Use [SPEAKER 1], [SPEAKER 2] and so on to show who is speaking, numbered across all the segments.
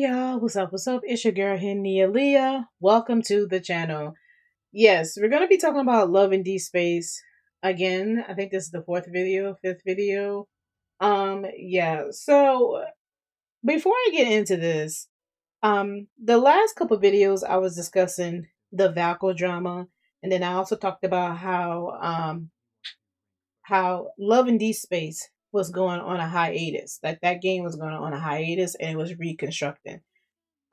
[SPEAKER 1] y'all, what's up? What's up? It's your girl Henny Leah. Welcome to the channel. Yes, we're gonna be talking about Love and Deepspace again. I think this is the fifth video. Yeah. So before I get into this, the last couple videos I was discussing the Valko drama, and then I also talked about how Love and Deepspace was going on a hiatus. Like that game was going on a hiatus and it was reconstructing.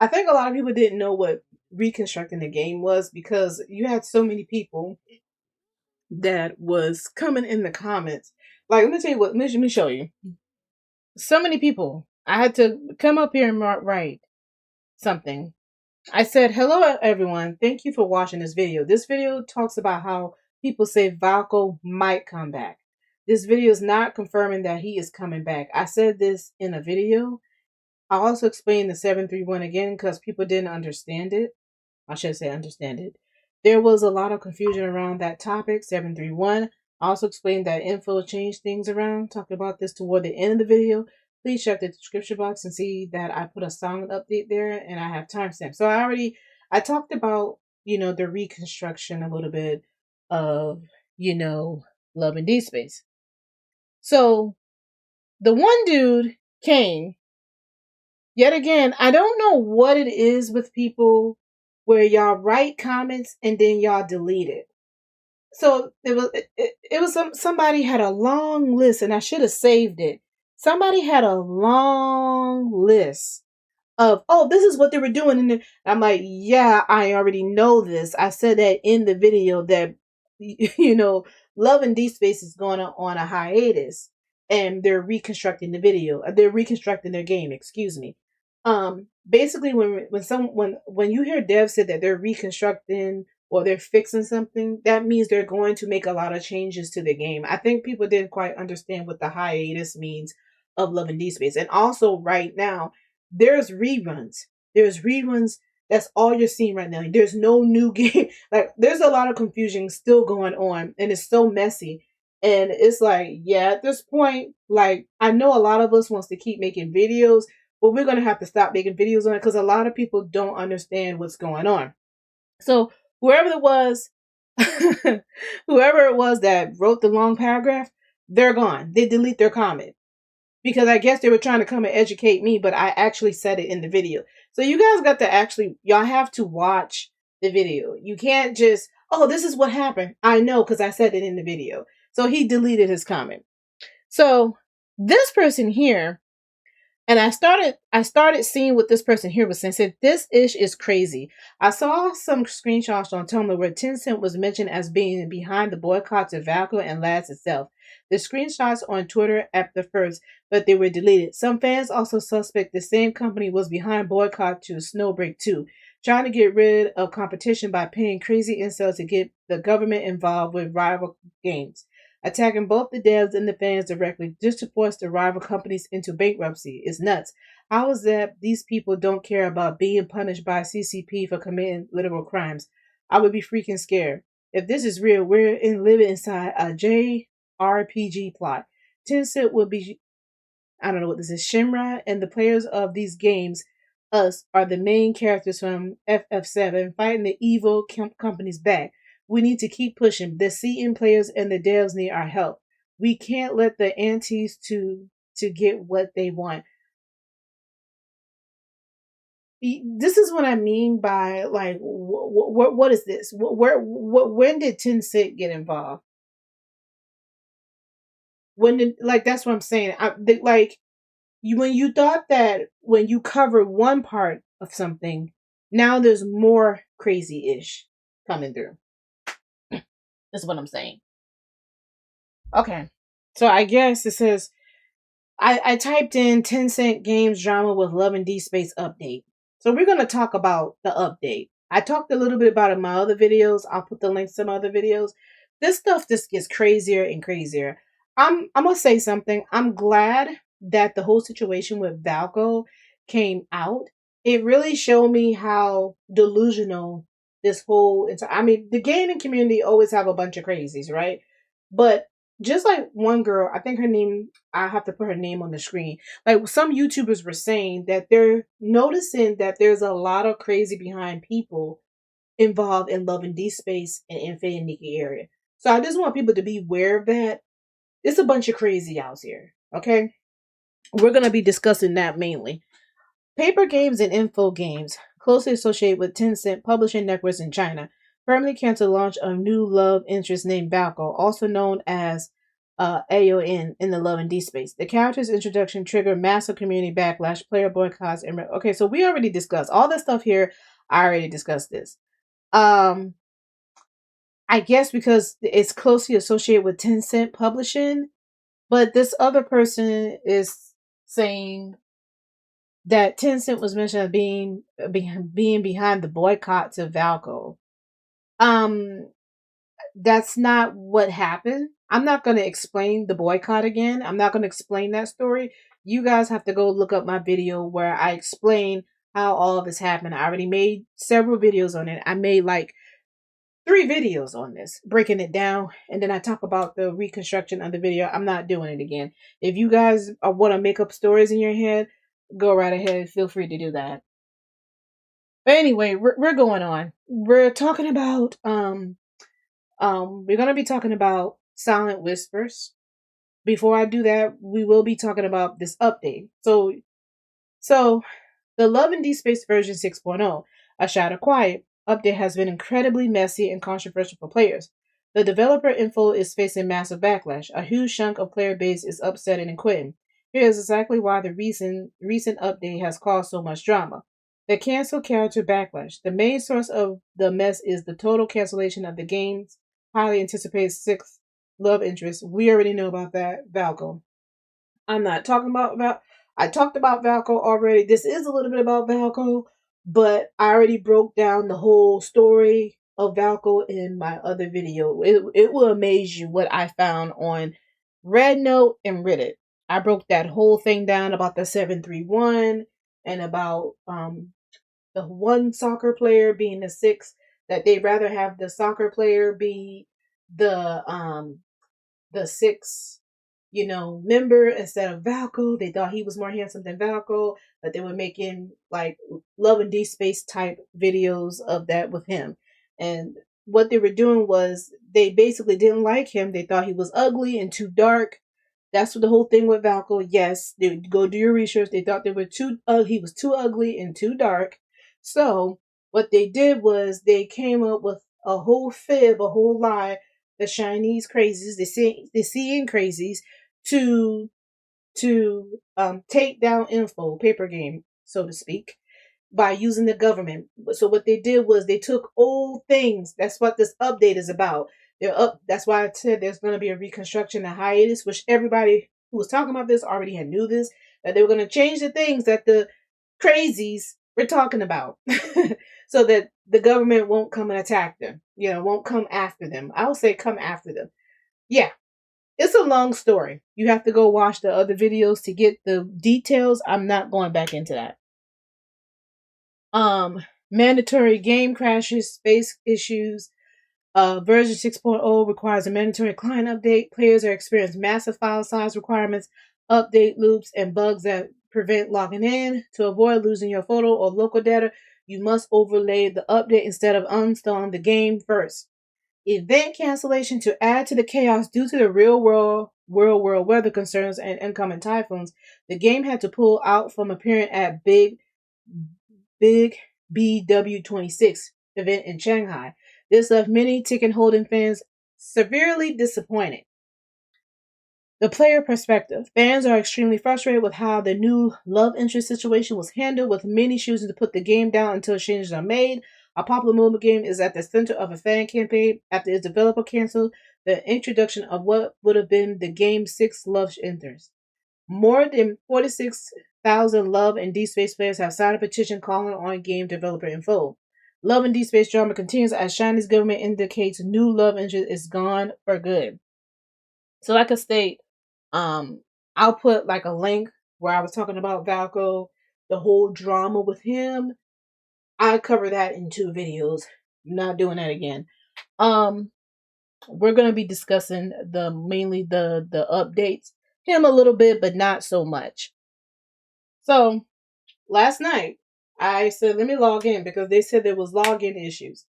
[SPEAKER 1] I think a lot of people didn't know what reconstructing the game was because you had so many people that was coming in the comments. Like, let me tell you what, let me show you. So many people. I had to come up here and write something. I said, hello, everyone. Thank you for watching this video. This video talks about how people say Valko might come back. This video is not confirming that he is coming back. I said this in a video. I also explained the 731 again because people didn't understand it. I should say understand it. There was a lot of confusion around that topic, 731. I also explained that Infold changed things around. Talked about this toward the end of the video. Please check the description box and see that I put a sound update there and I have timestamps. So I talked about, the reconstruction a little bit of, Love and Deepspace. So the one dude came. Yet again, I don't know what it is with people where y'all write comments and then y'all delete it. So it was somebody had a long list, and I should have saved it. Somebody had a long list of, oh, this is what they were doing, and I'm like, yeah, I already know this. I said that in the video that Love and Deepspace is going on a hiatus, and they're reconstructing the video. They're reconstructing their game. Excuse me. Basically, when you hear devs say that they're reconstructing or they're fixing something, that means they're going to make a lot of changes to the game. I think people didn't quite understand what the hiatus means of Love and Deepspace. And also right now, there's reruns. There's reruns. That's all you're seeing right now. There's no new game. Like, there's a lot of confusion still going on, and it's so messy. And it's like, yeah, at this point, like, I know a lot of us wants to keep making videos, but we're going to have to stop making videos on it because a lot of people don't understand what's going on. So whoever it was, whoever it was that wrote the long paragraph, they're gone. They delete their comment because I guess they were trying to come and educate me, but I actually said it in the video. So you guys got to y'all have to watch the video. You can't just, oh, this is what happened. I know because I said it in the video. So he deleted his comment. So this person here, and I started seeing what this person here was saying. Said, this ish is crazy. I saw some screenshots on Tumblr where Tencent was mentioned as being behind the boycotts of Valko and Lads itself. The screenshots on Twitter at the first, but they were deleted. Some fans also suspect the same company was behind boycott to Snowbreak 2, trying to get rid of competition by paying crazy incels to get the government involved with rival games, attacking both the devs and the fans directly just to force the rival companies into bankruptcy is nuts. How is that these people don't care about being punished by CCP for committing literal crimes? I would be freaking scared. If this is real, we're living inside a JRPG plot. Tencent will be, I don't know what this is, Shinra, and the players of these games, us, are the main characters from FF7 fighting the evil companies back. We need to keep pushing. The CN players and the devs need our help. We can't let the antis to get what they want. This is what I mean by, like, what is this? When did Tencent get involved? That's what I'm saying. When you thought that when you cover one part of something, now there's more crazy-ish coming through. That's what I'm saying. Okay. So I guess it says, I typed in Tencent Games drama with Love and Deepspace update. So we're going to talk about the update. I talked a little bit about it in my other videos. I'll put the links to my other videos. This stuff just gets crazier and crazier. I'm going to say something. I'm glad that the whole situation with Valko came out. It really showed me how delusional this whole, the gaming community always have a bunch of crazies, right? But just like one girl, I think her name, I have to put her name on the screen. Like some YouTubers were saying that they're noticing that there's a lot of crazy behind people involved in Love and Deepspace and Infinity area. So I just want people to be aware of that. It's a bunch of crazy out here. Okay. We're gonna be discussing that mainly. Paper games and Infold Games, closely associated with Tencent publishing networks in China, firmly canceled the launch of new love interest named Valko, also known as AON in the Love and Deepspace. The character's introduction triggered massive community backlash, player boycotts, and okay, so we already discussed all this stuff here. I already discussed this. Um, I guess because it's closely associated with Tencent publishing, but this other person is saying that Tencent was mentioned as being behind the boycott to Valko. Um, that's not what happened. I'm not going to explain the boycott again. I'm not going to explain that story. You guys have to go look up my video where I explain how all of this happened. I already made several videos on it. I made like 3 videos on this, breaking it down, and then I talk about the reconstruction of the video. I'm not doing it again. If you guys want to make up stories in your head, go right ahead. Feel free to do that. But anyway, we're going on. We're talking about we're gonna be talking about Silent Whispers. Before I do that, we will be talking about this update. So the Love and Deepspace version 6.0, A Shadow Quiet, update has been incredibly messy and controversial for players. The developer info is facing massive backlash. A huge chunk of player base is upset and quitting. Here is exactly why the recent update has caused so much drama. The cancel character backlash. The main source of the mess is the total cancellation of the game's highly anticipated sixth love interest. We already know about that, Valko. I'm not talking about. I talked about Valko already. This is a little bit about Valko, but I already broke down the whole story of Valko in my other video. It will amaze you what I found on Red Note and Reddit. I broke that whole thing down about the 731 and about the one soccer player being the six, that they'd rather have the soccer player be the six, member instead of Valko. They thought he was more handsome than Valko, but they were making like Love and Deepspace type videos of that with him. And what they were doing was they basically didn't like him. They thought he was ugly and too dark. That's what the whole thing with Valko. Yes, they go do your research. They thought they were he was too ugly and too dark. So what they did was they came up with a whole fib, a whole lie, the Chinese crazies, the seeing crazies, to take down info paper game, so to speak, by using the government. So what they did was they took old things. That's what this update is about. They're up. That's why I said there's going to be a reconstruction, a hiatus, which everybody who was talking about this already had knew this, that they were going to change the things that the crazies were talking about, so that the government won't come and attack them. Won't come after them. I'll say come after them. Yeah, it's a long story. You have to go watch the other videos to get the details. I'm not going back into that. Mandatory game crashes, space issues. Version 6.0 requires a mandatory client update. Players are experiencing massive file size requirements, update loops, and bugs that prevent logging in. To avoid losing your photo or local data, you must overlay the update instead of uninstalling the game first. Event cancellation to add to the chaos due to the real world weather concerns and incoming typhoons. The game had to pull out from appearing at Big BW26 event in Shanghai. This left many ticket holding fans severely disappointed. The player perspective. Fans are extremely frustrated with how the new love interest situation was handled, with many choosing to put the game down until changes are made. A popular mobile game is at the center of a fan campaign after its developer canceled the introduction of what would have been the game's sixth love interest. More than 46,000 Love and Deepspace players have signed a petition calling on game developer Infold. Love and Deepspace drama continues as Chinese government indicates new love interest is gone for good. So like I state, I'll put like a link where I was talking about Valko, the whole drama with him. I cover that in 2 videos. I'm not doing that again. we're going to be discussing mainly the updates, him a little bit, but not so much. So last night I said, let me log in because they said there was login issues.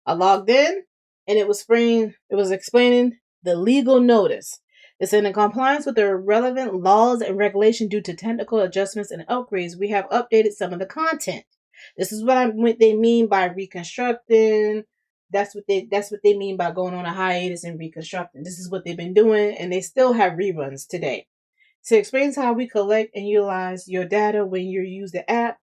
[SPEAKER 1] I logged in and it was explaining the legal notice. It said in compliance with the relevant laws and regulation due to technical adjustments and upgrades, we have updated some of the content. This is what they mean by reconstructing. That's what they mean by going on a hiatus and reconstructing. This is what they've been doing, and they still have reruns today. So it explains how we collect and utilize your data when you use the app.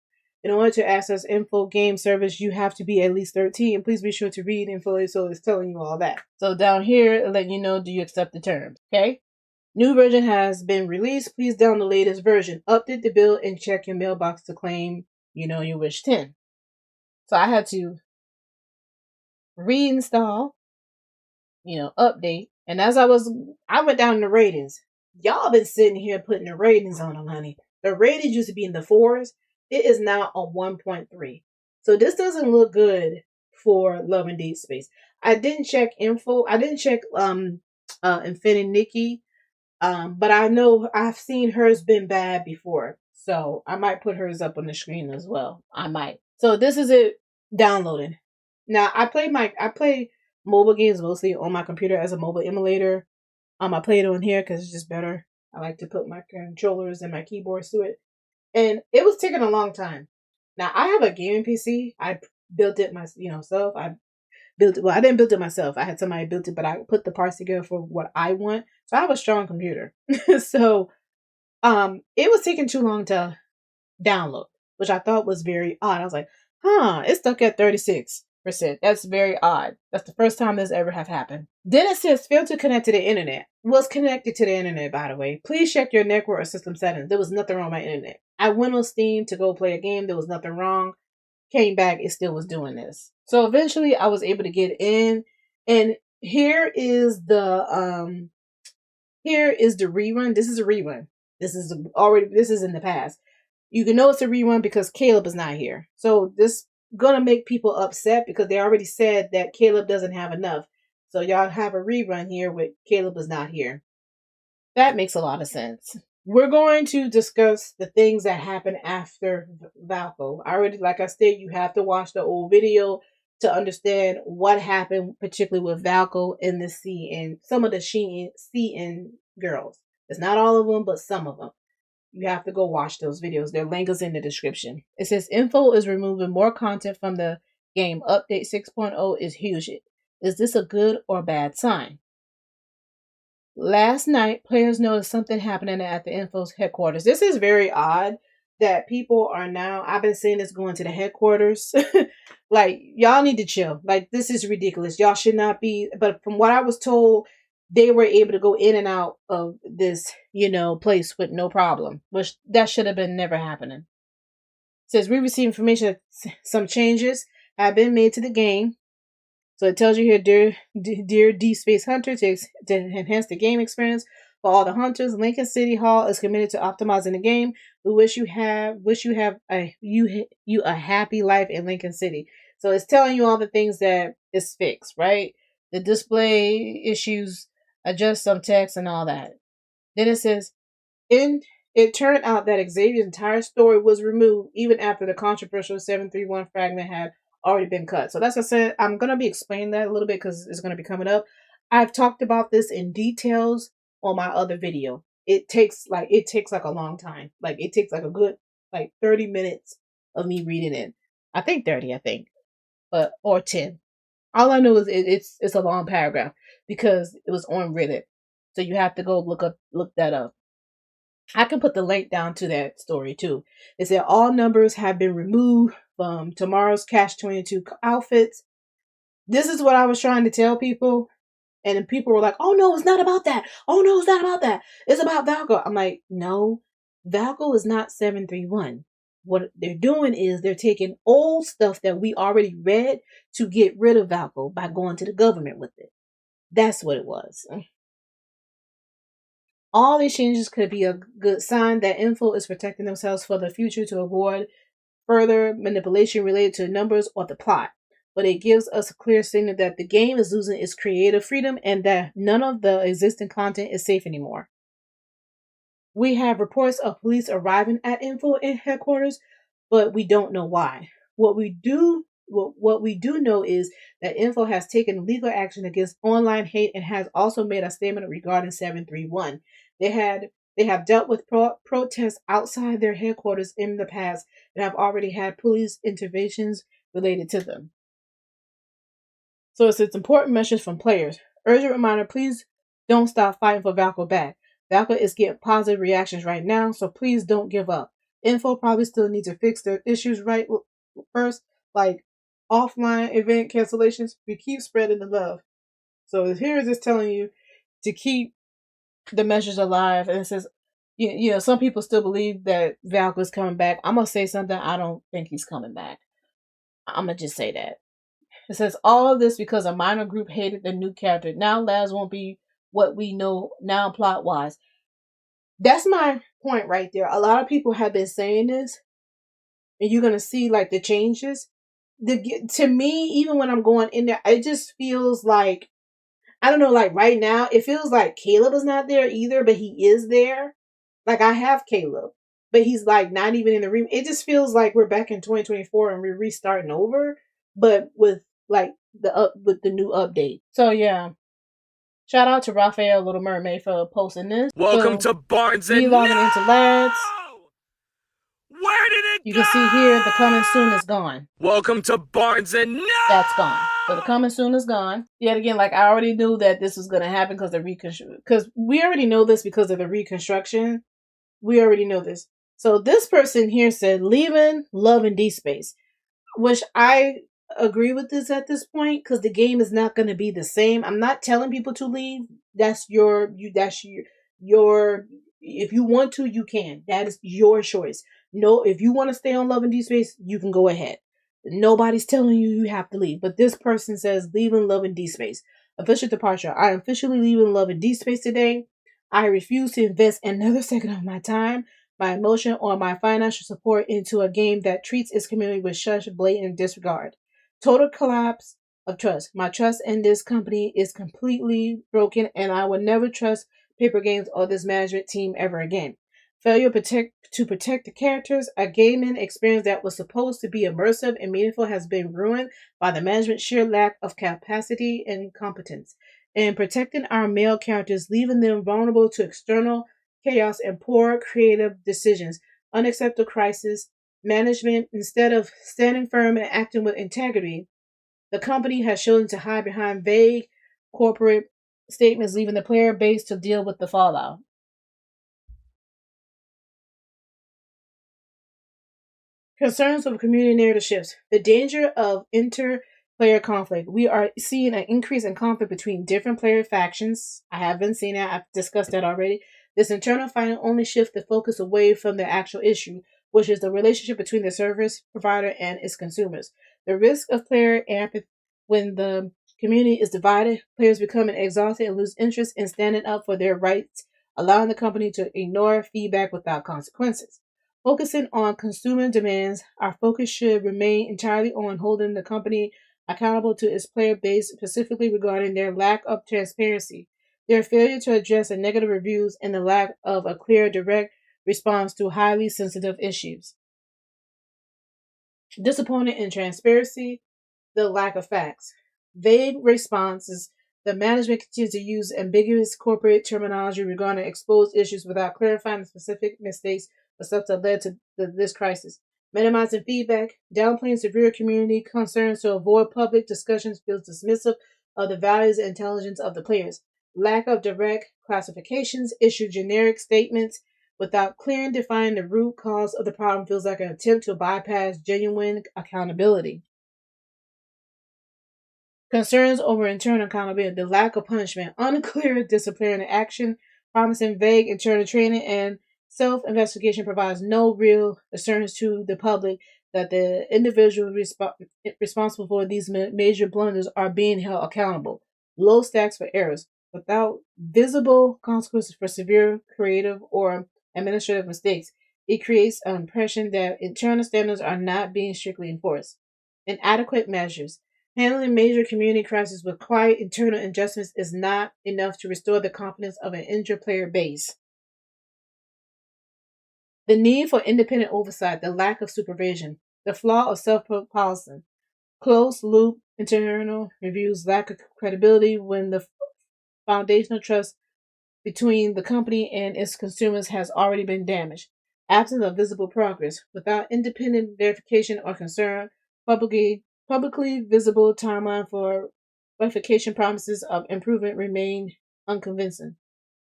[SPEAKER 1] In order to access Infold Game service, you have to be at least 13. Please be sure to read Infold, so it's telling you all that. So down here, letting you know, do you accept the terms? Okay. New version has been released. Please download the latest version. Update the bill and check your mailbox to claim, your wish 10. So I had to reinstall, update. And as I went down the ratings. Y'all been sitting here putting the ratings on them, honey. The ratings used to be in the 4s. It is now a 1.3. So this doesn't look good for Love and Deepspace. I didn't check info. I didn't check Infinity Nikki. But I know I've seen hers been bad before. So I might put hers up on the screen as well. I might. So this is it downloading. Now I play mobile games mostly on my computer as a mobile emulator. I play it on here because it's just better. I like to put my controllers and my keyboards to it. And it was taking a long time. Now I have a gaming PC. I built it myself. I didn't build it myself. I had somebody build it, but I put the parts together for what I want. So I have a strong computer. So it was taking too long to download, which I thought was very odd. I was like, it's stuck at 36%. That's very odd. That's the first time this ever have happened. Then it says failed to connect to the internet. Was connected to the internet, by the way. Please check your network or system settings. There was nothing wrong with my internet. I went on Steam to go play a game. There was nothing wrong. Came back, it still was doing this. So eventually I was able to get in, and here is the rerun. This is a rerun. This is in the past. You can know it's a rerun because Caleb is not here. So this gonna make people upset because they already said that Caleb doesn't have enough. So y'all have a rerun here with Caleb is not here. That makes a lot of sense. We're going to discuss the things that happened after Valko. Like I said, you have to watch the old video to understand what happened, particularly with Valko and the CN, some of the CN girls. It's not all of them, but some of them. You have to go watch those videos. Their link is in the description. It says Infold is removing more content from the game. Update 6.0 is huge. Is this a good or bad sign? Last night, players noticed something happening at the Info's headquarters. This is very odd that people are now, I've been seeing this going to the headquarters. Like, y'all need to chill. Like, this is ridiculous. Y'all should not be, but from what I was told, they were able to go in and out of this, place with no problem, which that should have been never happening. It says, we received information that some changes have been made to the game. So it tells you here, dear Deepspace Hunter, to enhance the game experience for all the hunters. Lincoln City Hall is committed to optimizing the game. We wish you have a happy life in Lincoln City. So it's telling you all the things that is fixed, right? The display issues, adjust some text and all that. Then it says, it turned out that Xavier's entire story was removed even after the controversial 731 fragment had already been cut. So that's what I said. I'm going to be explaining that a little bit because it's going to be coming up. I've talked about this in details on my other video. It takes like a long time. Like it takes like a good 30 minutes of me reading it. I think 30, or 10. All I know is it's a long paragraph because it was on Reddit. So you have to go look that up. I can put the link down to that story too. It said all numbers have been removed from tomorrow's Catch 22 outfits. This is what I was trying to tell people. And then people were like, oh no, it's not about that. Oh no, it's not about that. It's about Valko. I'm like, no, Valko is not 731. What they're doing is they're taking old stuff that we already read to get rid of Valko by going to the government with it. That's what it was. All these changes could be a good sign that Info is protecting themselves for the future to avoid further manipulation related to numbers or the plot. but it gives us a clear signal that the game is losing its creative freedom and that none of the existing content is safe anymore. We have reports of police arriving at Infold headquarters, but we don't know why. What we do know is that Info has taken legal action against online hate and has also made a statement regarding 731. They have dealt with protests outside their headquarters in the past and have already had police interventions related to them. So it's important message from players. Urgent reminder, please don't stop fighting for Valko back. Valko is getting positive reactions right now, so please don't give up. Info probably still needs to fix their issues right first, like offline event cancellations. We keep spreading the love. So here is just telling you to keep the measures alive. And it says, some people still believe that Valko is coming back. I'm going to say something. I don't think he's coming back. I'm going to just say that. It says all of this because a minor group hated the new character. Now labs won't be what we know now plot wise. That's my point right there. A lot of people have been saying this, and you're gonna see like the changes. To me, even when I'm going in there, it just feels like, I don't know, like right now, it feels like Caleb is not there either, but he is there. Like I have Caleb, but he's like not even in the room. It just feels like we're back in 2024 and we're restarting over, but with like with the new update. So yeah. Shout out to Raphael Little Mermaid for posting this.
[SPEAKER 2] Welcome to Barnes and
[SPEAKER 1] logging into Lads.
[SPEAKER 2] Where did it
[SPEAKER 1] go? You can see here the coming soon is gone.
[SPEAKER 2] Welcome to Barnes and
[SPEAKER 1] That's gone. So the coming soon is gone. Yet again, like I already knew that this was gonna happen because we already know this because of the reconstruction. We already know this. So this person here said leaving Love and Deepspace, which I agree with this at this point because the game is not going to be the same. I'm not telling people to leave. That's your if you want to, you can. That is your choice. No, if you want to stay on Love and Deepspace, you can go ahead. Nobody's telling you have to leave. But this person says leaving Love and Deepspace. Official departure. I am officially leaving Love and Deepspace today. I refuse to invest another second of my time, my emotion, or my financial support into a game that treats its community with such blatant disregard. Total collapse of trust. My trust in this company is completely broken, and I will never trust Paper Games or this management team ever again. Failure to protect the characters. A gaming experience that was supposed to be immersive and meaningful has been ruined by the management's sheer lack of capacity and competence. And protecting our male characters, leaving them vulnerable to external chaos and poor creative decisions. Unacceptable crisis management. Instead of standing firm and acting with integrity, the company has chosen to hide behind vague corporate statements, leaving the player base to deal with the fallout. Concerns of community narrative shifts. The danger of inter-player conflict. We are seeing an increase in conflict between different player factions. I have been seeing that. I've discussed that already. This internal fighting only shifts the focus away from the actual issue, which is the relationship between the service provider and its consumers. The risk of player apathy. When the community is divided, players become exhausted and lose interest in standing up for their rights, allowing the company to ignore feedback without consequences. Focusing on consumer demands, our focus should remain entirely on holding the company accountable to its player base, specifically regarding their lack of transparency, their failure to address the negative reviews, and the lack of a clear, direct response to highly sensitive issues. Disappointed in transparency, the lack of facts. Vague responses. The management continues to use ambiguous corporate terminology regarding exposed issues without clarifying the specific mistakes or steps that led to this crisis. Minimizing feedback, downplaying severe community concerns to avoid public discussions feels dismissive of the values and intelligence of the players. Lack of direct classifications, issue generic statements without clear and defining the root cause of the problem feels like an attempt to bypass genuine accountability. Concerns over internal accountability, the lack of punishment, unclear disciplinary action, promising vague internal training, and self-investigation provides no real assurance to the public that the individuals responsible for these major blunders are being held accountable. Low stakes for errors, without visible consequences for severe creative or administrative mistakes. It creates an impression that internal standards are not being strictly enforced. Inadequate measures. Handling major community crises with quiet internal adjustments is not enough to restore the confidence of an injured player base. The need for independent oversight, the lack of supervision, the flaw of self-policy, closed loop internal reviews lack of credibility when the foundational trust between the company and its consumers has already been damaged. Absence of visible progress. Without independent verification or concern, publicly visible timeline for verification promises of improvement remain unconvincing.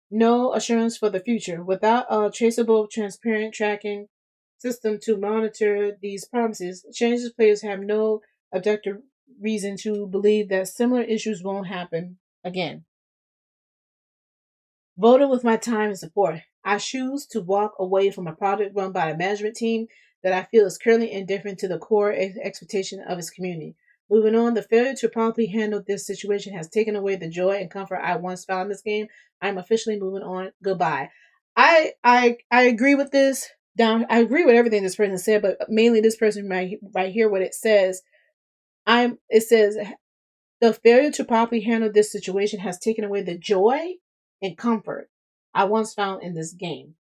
[SPEAKER 1] No assurance for the future. Without a traceable, transparent tracking system to monitor these promises, changes players have no objective reason to believe that similar issues won't happen again. Voted with my time and support. I choose to walk away from a project run by a management team that I feel is currently indifferent to the core expectation of its community. Moving on, the failure to properly handle this situation has taken away the joy and comfort I once found in this game. I'm officially moving on. Goodbye. I agree with this. I agree with everything this person said, but mainly this person right here, what it says. It says the failure to properly handle this situation has taken away the joy and comfort I once found in this game.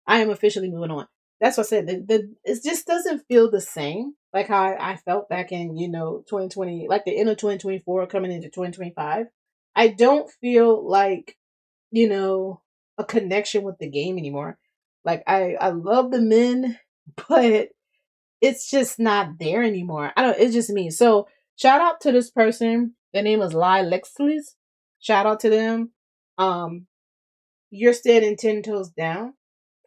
[SPEAKER 1] I am officially moving on. That's what I said. It just doesn't feel the same like how I felt back in 2020, like the end of 2024 coming into 2025. I don't feel like a connection with the game anymore. Like I love the men, but it's just not there anymore. I don't. It's just me. So shout out to this person. Their name is Lai Lexlis. Shout out to them. Um, you're standing 10 toes down,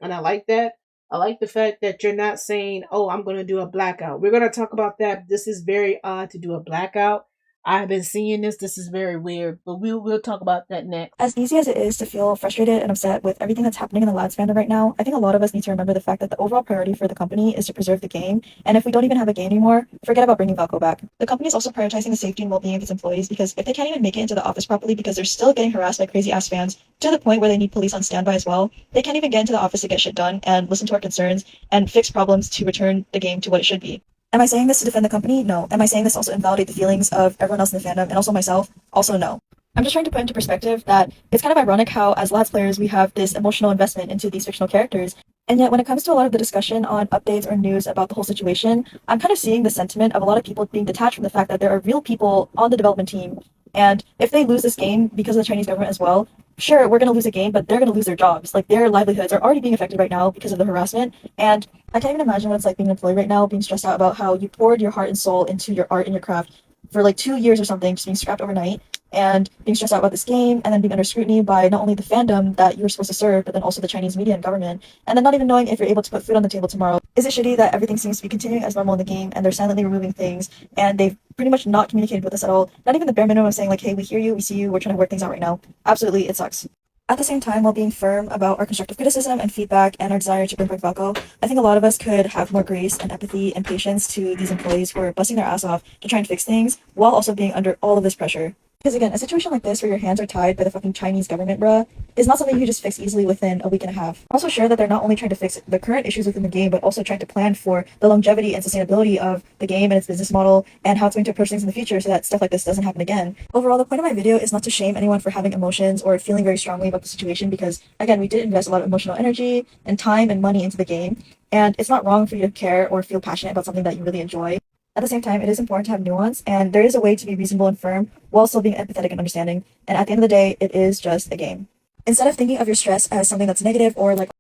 [SPEAKER 1] and I like that. I like the fact that you're not saying, "Oh, I'm going to do a blackout." We're going to talk about that. This is very odd to do a blackout. I've been seeing this. This is very weird, but we'll talk about that next.
[SPEAKER 3] As easy as it is to feel frustrated and upset with everything that's happening in the lads fandom right now, I think a lot of us need to remember the fact that the overall priority for the company is to preserve the game, and if we don't even have a game anymore, forget about bringing Valko back. The company is also prioritizing the safety and well-being of its employees because if they can't even make it into the office properly because they're still getting harassed by crazy-ass fans to the point where they need police on standby as well, they can't even get into the office to get shit done and listen to our concerns and fix problems to return the game to what it should be. Am I saying this to defend the company? No. Am I saying this to also invalidate the feelings of everyone else in the fandom and also myself? Also no. I'm just trying to put into perspective that it's kind of ironic how, as LADS players, we have this emotional investment into these fictional characters, and yet when it comes to a lot of the discussion on updates or news about the whole situation, I'm kind of seeing the sentiment of a lot of people being detached from the fact that there are real people on the development team, and if they lose this game because of the Chinese government as well, sure, we're going to lose a game, but they're going to lose their jobs. Like, their livelihoods are already being affected right now because of the harassment, and I can't even imagine what it's like being an employee right now, being stressed out about how you poured your heart and soul into your art and your craft for like 2 years or something, just being scrapped overnight, and being stressed out about this game, and then being under scrutiny by not only the fandom that you were supposed to serve, but then also the Chinese media and government, and then not even knowing if you're able to put food on the table tomorrow. Is it shitty that everything seems to be continuing as normal in the game, and they're silently removing things, and they've pretty much not communicated with us at all? Not even the bare minimum of saying like, hey, we hear you, we see you, we're trying to work things out right now. Absolutely, it sucks. At the same time, while being firm about our constructive criticism and feedback and our desire to bring back Valko, I think a lot of us could have more grace and empathy and patience to these employees who are busting their ass off to try and fix things while also being under all of this pressure. Because again, a situation like this where your hands are tied by the fucking Chinese government, bruh, is not something you can just fix easily within a week and a half. I'm also sure that they're not only trying to fix the current issues within the game, but also trying to plan for the longevity and sustainability of the game and its business model and how it's going to approach things in the future so that stuff like this doesn't happen again. Overall, the point of my video is not to shame anyone for having emotions or feeling very strongly about the situation because, again, we did invest a lot of emotional energy and time and money into the game, and it's not wrong for you to care or feel passionate about something that you really enjoy. At the same time, it is important to have nuance, and there is a way to be reasonable and firm while still being empathetic and understanding. And at the end of the day, it is just a game. Instead of thinking of your stress as something that's negative or like,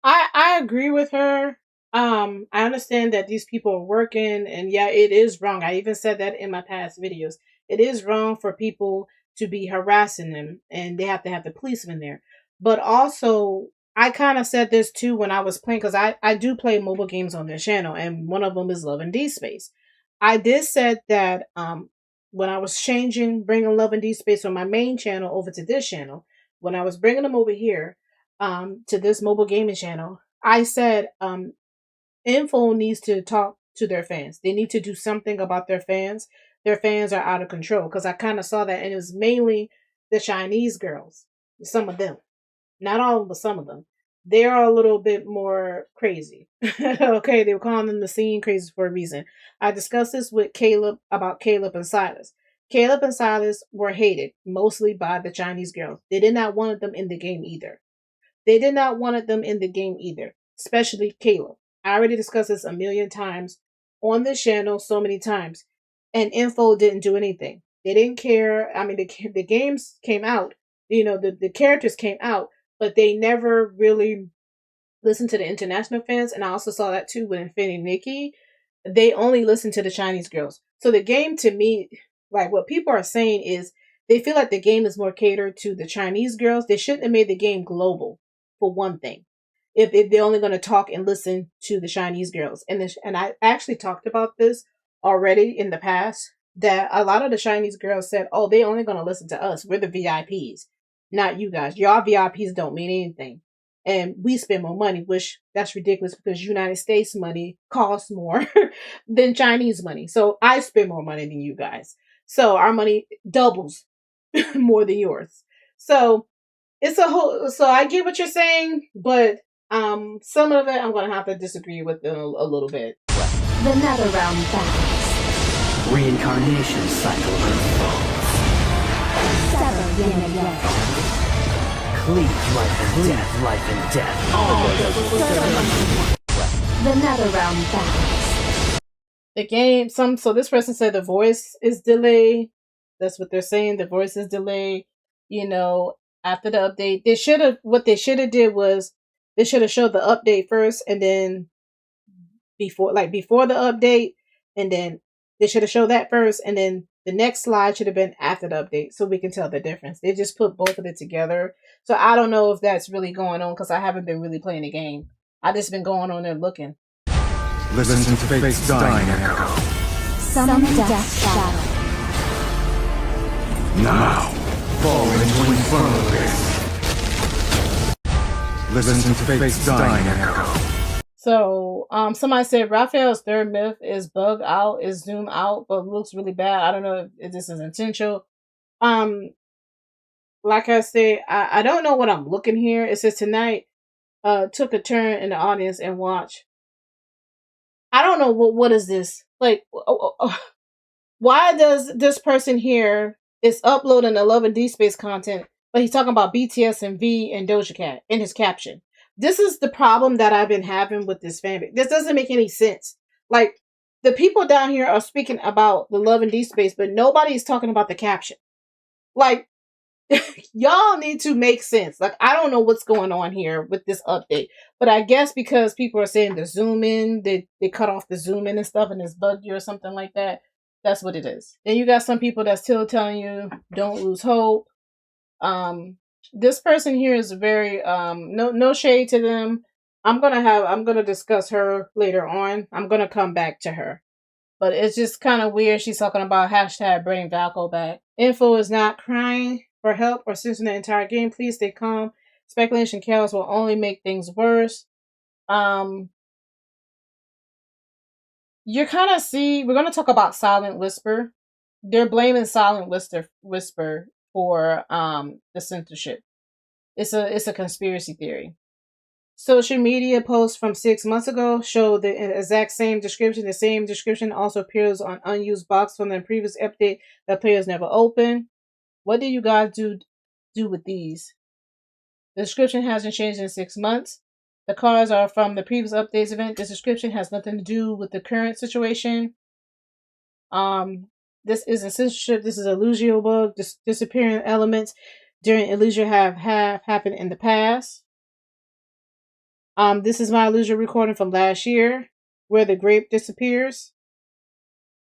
[SPEAKER 1] I agree with her. I understand that these people are working, and yeah, it is wrong. I even said that in my past videos. It is wrong for people to be harassing them, and they have to have the policeman there. But also, I kind of said this too when I was playing, because I do play mobile games on their channel, and one of them is Love and Deepspace. I did said that when I was bringing Love and Deepspace from my main channel over to this channel, when I was bringing them over here to this mobile gaming channel, I said Infold needs to talk to their fans. They need to do something about their fans. Their fans are out of control, because I kind of saw that, and it was mainly the Chinese girls, some of them, not all of them, but some of them. they're a little bit more crazy. Okay, they were calling them the scene crazy for a reason. I discussed this with Caleb about Caleb and Silas. Caleb and Silas were hated mostly by the Chinese girls. They did not want them in the game either. They did not want them in the game either, especially Caleb. I already discussed this a million times on this channel so many times, and Info didn't do anything. They didn't care. I mean, the games came out, the characters came out, but they never really listened to the international fans. And I also saw that too with Infinity Nikki. They only listen to the Chinese girls. So the game, to me, like what people are saying is they feel like the game is more catered to the Chinese girls. They shouldn't have made the game global, for one thing, if they're only going to talk and listen to the Chinese girls. And I actually talked about this already in the past, that a lot of the Chinese girls said, oh, they only going to listen to us. We're the VIPs, not you guys. Y'all VIPs don't mean anything. And we spend more money, which that's ridiculous because United States money costs more than Chinese money. So I spend more money than you guys. So our money doubles more than yours. So it's a whole, so I get what you're saying, but some of it I'm gonna have to disagree with them a little bit.
[SPEAKER 4] The nether realm battles.
[SPEAKER 5] Reincarnation cycle unfolds.
[SPEAKER 4] Sever yin and yang.
[SPEAKER 5] Cleave life and death.
[SPEAKER 4] The nether realm battles.
[SPEAKER 1] The game, so this person said the voice is delayed. That's what they're saying. The voice is delayed. After the update, what they should have did was they should have showed the update first, and then before the update, and then they should have showed that first, and then the next slide should have been after the update, so we can tell the difference. They just put both of it together. So I don't know if that's really going on because I haven't been really playing the game. I just been going on there looking.
[SPEAKER 6] Listen to fate's dying echo.
[SPEAKER 4] Some death shadow.
[SPEAKER 6] Now, fall into infernal abyss. Listen to fate's dying echo.
[SPEAKER 1] So, somebody said Raphael's third myth is bug out, is zoom out, but looks really bad. I don't know if this is intentional. Like I said, I don't know what I'm looking here. It says tonight, took a turn in the audience and watch. I don't know what is this? Like, why does this person here is uploading the Love and Deepspace content, but he's talking about BTS and V and Doja Cat in his caption? This is the problem that I've been having with this fanbase. This doesn't make any sense. Like, the people down here are speaking about the Love and Deepspace, but nobody's talking about the caption. Like, y'all need to make sense. Like, I don't know what's going on here with this update, but I guess because people are saying the zoom in, they cut off the zoom in and stuff, and it's bugged you or something like that. That's what it is. Then you got some people that's still telling you don't lose hope. This person here is very no shade to them. I'm gonna discuss her later on. I'm gonna come back to her. But it's just kind of weird. She's talking about hashtag bring Valko back. Info is not crying for help or censoring the entire game. Please stay calm. Speculation chaos will only make things worse. You kind of see, we're going to talk about Silent Whisper. They're blaming Silent Whisper for the censorship. It's a conspiracy theory. Social media posts from 6 months ago show the exact same description. The same description also appears on unused box from the previous update that players never opened. What do you guys do with these? The description hasn't changed in 6 months. The cards are from the previous updates event. This description has nothing to do with the current situation. This isn't censorship. This is illusion bug. Disappearing elements during illusion have happened in the past. This is my illusion recording from last year where the grape disappears.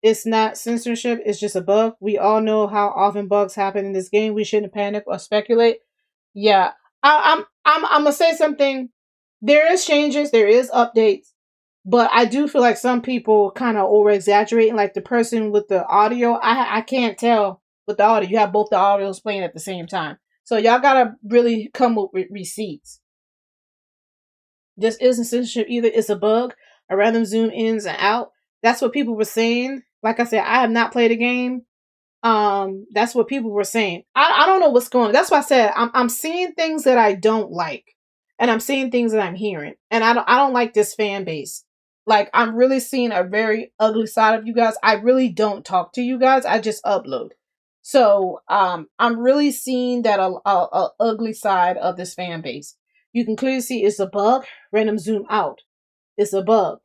[SPEAKER 1] It's not censorship. It's just a bug. We all know how often bugs happen in this game. We shouldn't panic or speculate. Yeah, I'm gonna say something. There is changes. There is updates. But I do feel like some people kind of over-exaggerating. Like the person with the audio, I can't tell with the audio. You have both the audios playing at the same time. So y'all gotta really come up with receipts. This isn't censorship either. It's a bug. I rather zoom in and out. That's what people were saying. Like I said, I have not played a game. That's what people were saying. I don't know what's going on. That's why I said I'm seeing things that I don't like. and I'm seeing things that I'm hearing, and I don't like this fan base. Like, I'm really seeing a very ugly side of you guys. I really don't talk to you guys. I just upload. So I'm really seeing that a ugly side of this fan base. You can clearly see it's a bug. Random zoom out. It's a bug.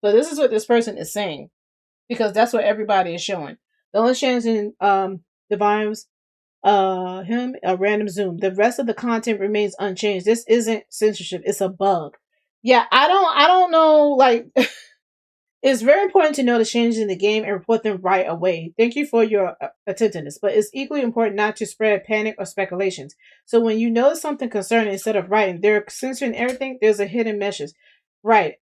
[SPEAKER 1] So this is what this person is saying, because that's what everybody is showing. The only change in the volumes, him, a random zoom. The rest of the content remains unchanged. This isn't censorship. It's a bug. Yeah, I don't know. Like, it's very important to know the changes in the game and report them right away. Thank you for your attentiveness, but it's equally important not to spread panic or speculations. So when you notice something concerning, instead of writing, they're censoring everything. There's a hidden message, right?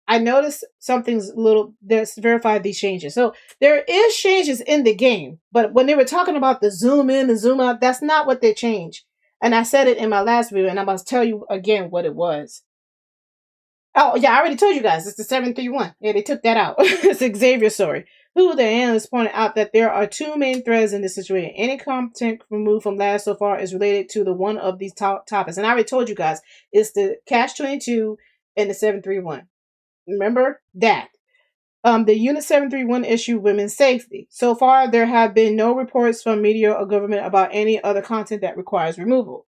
[SPEAKER 1] I noticed something's little. Let's verify these changes. So there is changes in the game, but when they were talking about the zoom in and zoom out, that's not what they changed. And I said it in my last video, and I'm about to tell you again what it was. Oh yeah, I already told you guys. It's the 731. Yeah, they took that out. It's Xavier's story. Who the analyst pointed out that there are two main threads in this situation. Any content removed from last so far is related to the one of these topics. And I already told you guys, it's the Catch-22 and the 731. Remember that. The Unit 731 issue, women's safety. So far, there have been no reports from media or government about any other content that requires removal.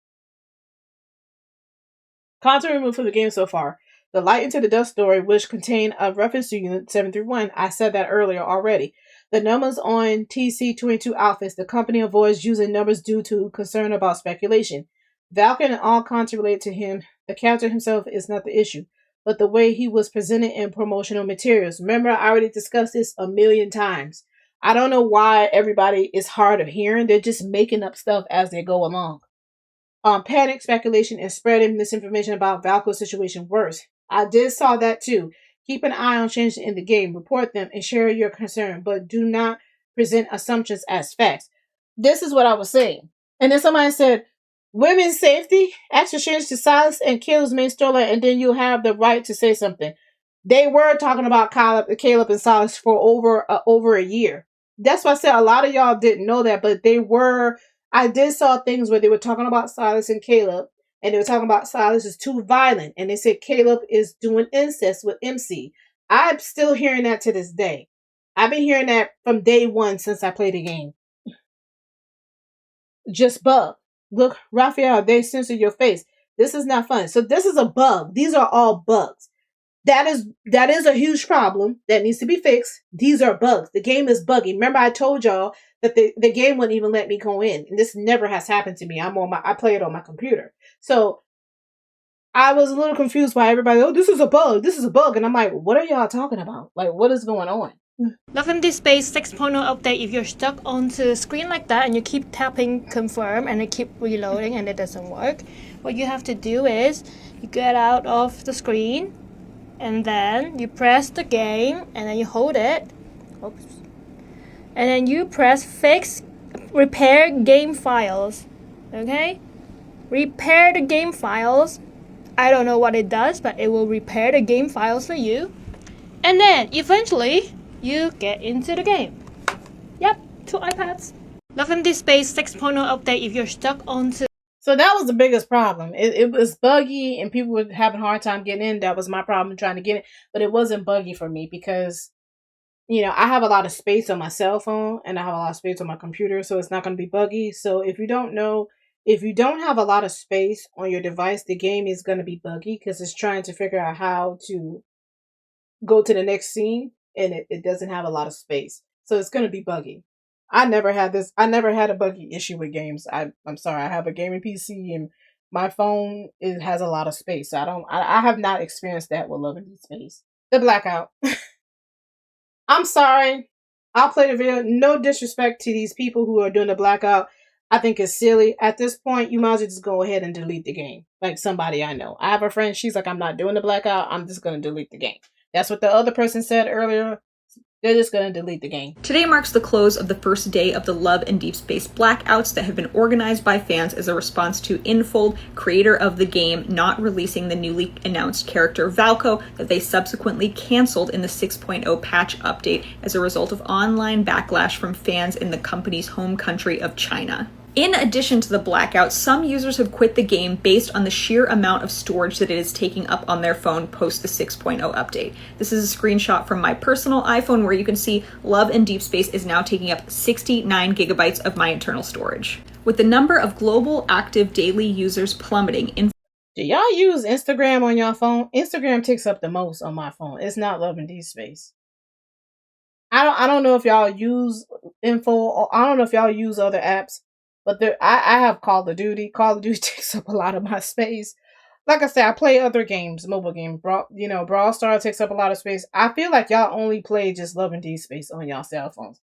[SPEAKER 1] Content removed from the game so far. The Light into the Dust story, which contained a reference to Unit 731. I said that earlier already. The numbers on TC-22 outfits. The company avoids using numbers due to concern about speculation. Valko and all content related to him. The character himself is not the issue, but the way he was presented in promotional materials. Remember, I already discussed this a million times. I don't know why everybody is hard of hearing. They're just making up stuff as they go along. Panic, speculation, and spreading misinformation about Valko's situation worse. I did saw that too. Keep an eye on changes in the game. Report them and share your concern, but do not present assumptions as facts. This is what I was saying. And then somebody said, women's safety, action change to Silas and Caleb's main storyline, and then you have the right to say something. They were talking about Caleb and Silas for over a year. That's why I said a lot of y'all didn't know that, but they were. I did saw things where they were talking about Silas and Caleb, and they were talking about Silas is too violent, and they said Caleb is doing incest with MC. I'm still hearing that to this day. I've been hearing that from day one since I played the game. Just bug. Look, Raphael, they censor your face. This is not fun. So this is a bug. These are all bugs. That is a huge problem that needs to be fixed. These are bugs. The game is buggy. Remember, I told y'all that the game wouldn't even let me go in. And this never has happened to me. I play it on my computer. So I was a little confused by everybody. Oh, this is a bug. This is a bug. And I'm like, what are y'all talking about? Like, what is going on?
[SPEAKER 7] Love and Deepspace 6.0 update. If you're stuck onto the screen like that and you keep tapping confirm and it keep reloading and it doesn't work, what you have to do is you get out of the screen and then you press the game and then you hold it. Oops. And then you press fix repair game files. Okay? Repair the game files. I don't know what it does, but it will repair the game files for you. And then eventually you get into the game. Yep, 2 iPads. Love and Deepspace 6.0 update if you're stuck onto.
[SPEAKER 1] So that was the biggest problem. It was buggy and people were having a hard time getting in. That was my problem trying to get in. But it wasn't buggy for me because, I have a lot of space on my cell phone and I have a lot of space on my computer. So it's not going to be buggy. So if you don't have a lot of space on your device, the game is going to be buggy because it's trying to figure out how to go to the next scene. And it doesn't have a lot of space. So it's going to be buggy. I never had a buggy issue with games. I'm sorry. I have a gaming PC and my phone has a lot of space. So I have not experienced that with Love and Deepspace. The blackout. I'm sorry. I'll play the video. No disrespect to these people who are doing the blackout. I think it's silly. At this point, you might as well just go ahead and delete the game. Like somebody I know. I have a friend. She's like, I'm not doing the blackout. I'm just going to delete the game. That's what the other person said earlier. They're just going to delete the game.
[SPEAKER 8] Today marks the close of the first day of the Love and Deepspace blackouts that have been organized by fans as a response to Infold, creator of the game, not releasing the newly announced character Valko that they subsequently canceled in the 6.0 patch update as a result of online backlash from fans in the company's home country of China. In addition to the blackout, some users have quit the game based on the sheer amount of storage that it is taking up on their phone post the 6.0 update. This is a screenshot from my personal iPhone where you can see Love and Deepspace is now taking up 69 gigabytes of my internal storage. With the number of global active daily users plummeting,
[SPEAKER 1] do y'all use Instagram on your phone? Instagram takes up the most on my phone. It's not Love and Deepspace. I don't know if y'all use I don't know if y'all use other apps, but I have Call of Duty. Call of Duty takes up a lot of my space. Like I said, I play other games, mobile games. Brawl Stars takes up a lot of space. I feel like y'all only play just Love and Deepspace on y'all cell phones.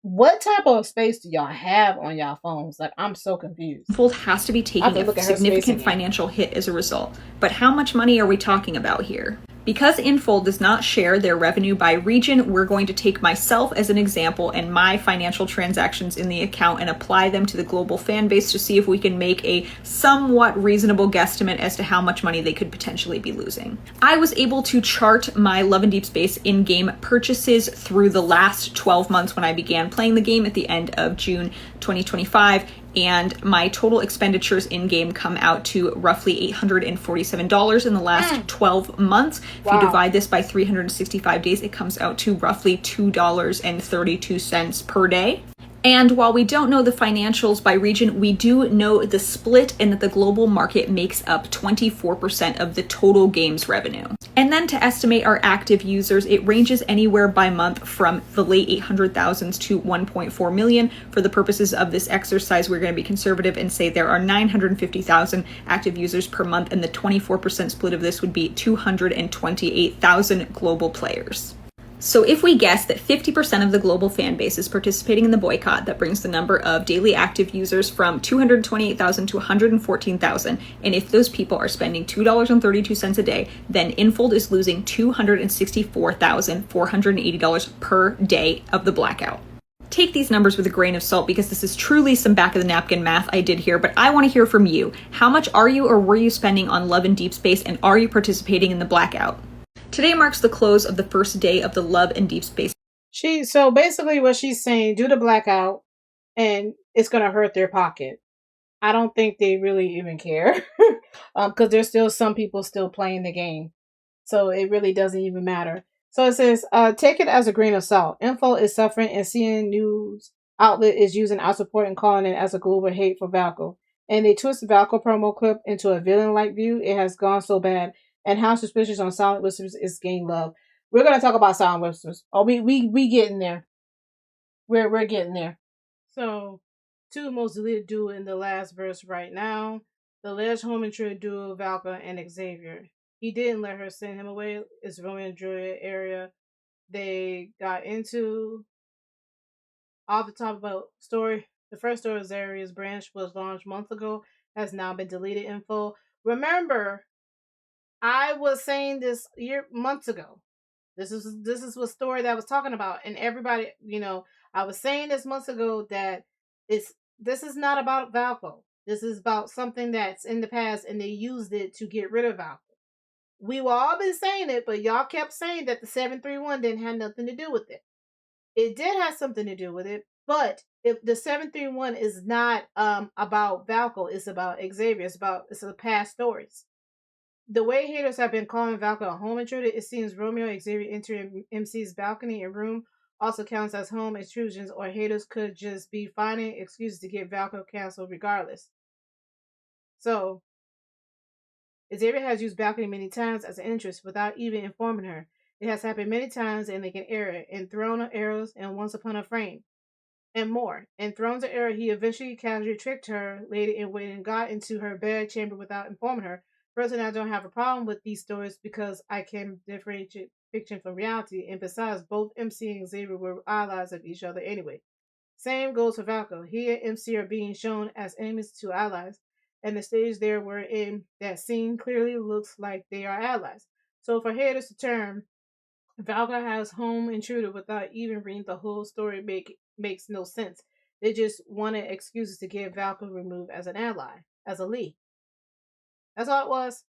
[SPEAKER 1] What type of space do y'all have on y'all phones? Like, I'm so confused.
[SPEAKER 8] Infold has to be taking a significant financial hit as a result. But how much money are we talking about here? Because Infold does not share their revenue by region, we're going to take myself as an example and my financial transactions in the account and apply them to the global fan base to see if we can make a somewhat reasonable guesstimate as to how much money they could potentially be losing. I was able to chart my Love and Deepspace in-game purchases through the last 12 months when I began playing the game at the end of June 2025, and my total expenditures in-game come out to roughly $847 in the last 12 months. Wow. If you divide this by 365 days, it comes out to roughly $2.32 per day. And while we don't know the financials by region, we do know the split and that the global market makes up 24% of the total game's revenue. And then to estimate our active users, it ranges anywhere by month from the late 800,000s to 1.4 million. For the purposes of this exercise, we're going to be conservative and say there are 950,000 active users per month, and the 24% split of this would be 228,000 global players. So if we guess that 50% of the global fan base is participating in the boycott, that brings the number of daily active users from 228,000 to 114,000. And if those people are spending $2.32 a day, then Infold is losing $264,480 per day of the blackout. Take these numbers with a grain of salt because this is truly some back of the napkin math I did here, but I want to hear from you. How much are you or were you spending on Love and Deepspace, and are you participating in the blackout? Today marks the close of the first day of the Love and Deepspace.
[SPEAKER 1] So basically what she's saying, do the blackout and it's going to hurt their pocket. I don't think they really even care because there's still some people still playing the game. So it really doesn't even matter. So it says, take it as a grain of salt. Info is suffering and CNN News outlet is using our support and calling it as a global hate for Valko. And they twist the Valko promo clip into a villain-like view. It has gone so bad. And how suspicious on Silent Whispers is gained love. We're gonna talk about Silent Whispers. Oh, we getting there. We're getting there. So, two most deleted duo in the last verse right now. The alleged home intruder duo Valko and Xavier. He didn't let her send him away. It's Romeo and Juliet area they got into. Off the top about story. The first story of Zaria's branch was launched months ago. Has now been deleted info. Remember, I was saying this months ago. This is what story that I was talking about, and everybody, I was saying this months ago that this is not about Valko. This is about something that's in the past, and they used it to get rid of Valko. We were all been saying it, but y'all kept saying that the 731 didn't have nothing to do with it. It did have something to do with it, but the 731 is not about Valko. It's about Xavier. It's the past stories. The way haters have been calling Valko a home intruder, it seems Romeo and Xavier entering MC's balcony and room also counts as home intrusions, or haters could just be finding excuses to get Valko canceled regardless. So, Xavier has used balcony many times as an entrance without even informing her. It has happened many times in Like an Era, in Throne of Arrows, and Once Upon a Frame, and more. In Thrones of Era, he eventually casually tricked her lady in waiting and got into her bed chamber without informing her. Personally, I don't have a problem with these stories because I can differentiate fiction from reality, and besides, both MC and Xavier were allies of each other anyway. Same goes for Valko. He and MC are being shown as enemies to allies, and the stage they were in that scene clearly looks like they are allies. So for haters to term Valko has home intruder without even reading the whole story makes no sense. They just wanted excuses to get Valko removed as an ally, as a lead. That's all it was.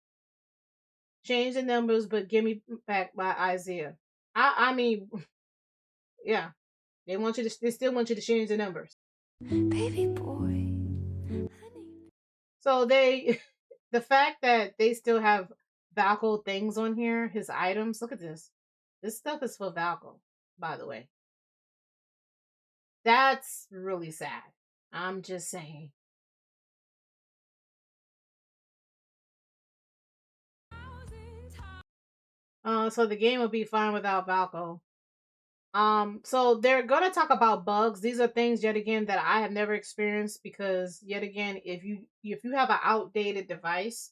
[SPEAKER 1] Change the numbers, but give me back by Isaiah. I mean, yeah. They still want you to change the numbers.
[SPEAKER 4] Baby boy,
[SPEAKER 1] So they, the fact that they still have Valko things on here, his items. Look at this. This stuff is for Valko, by the way. That's really sad. I'm just saying. So the game will be fine without Valko. So they're gonna talk about bugs. These are things yet again that I have never experienced because yet again, if you have an outdated device,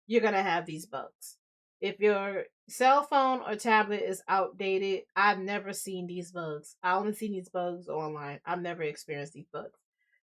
[SPEAKER 1] you're gonna have these bugs. If your cell phone or tablet is outdated, I've never seen these bugs. I only seen these bugs online. I've never experienced these bugs.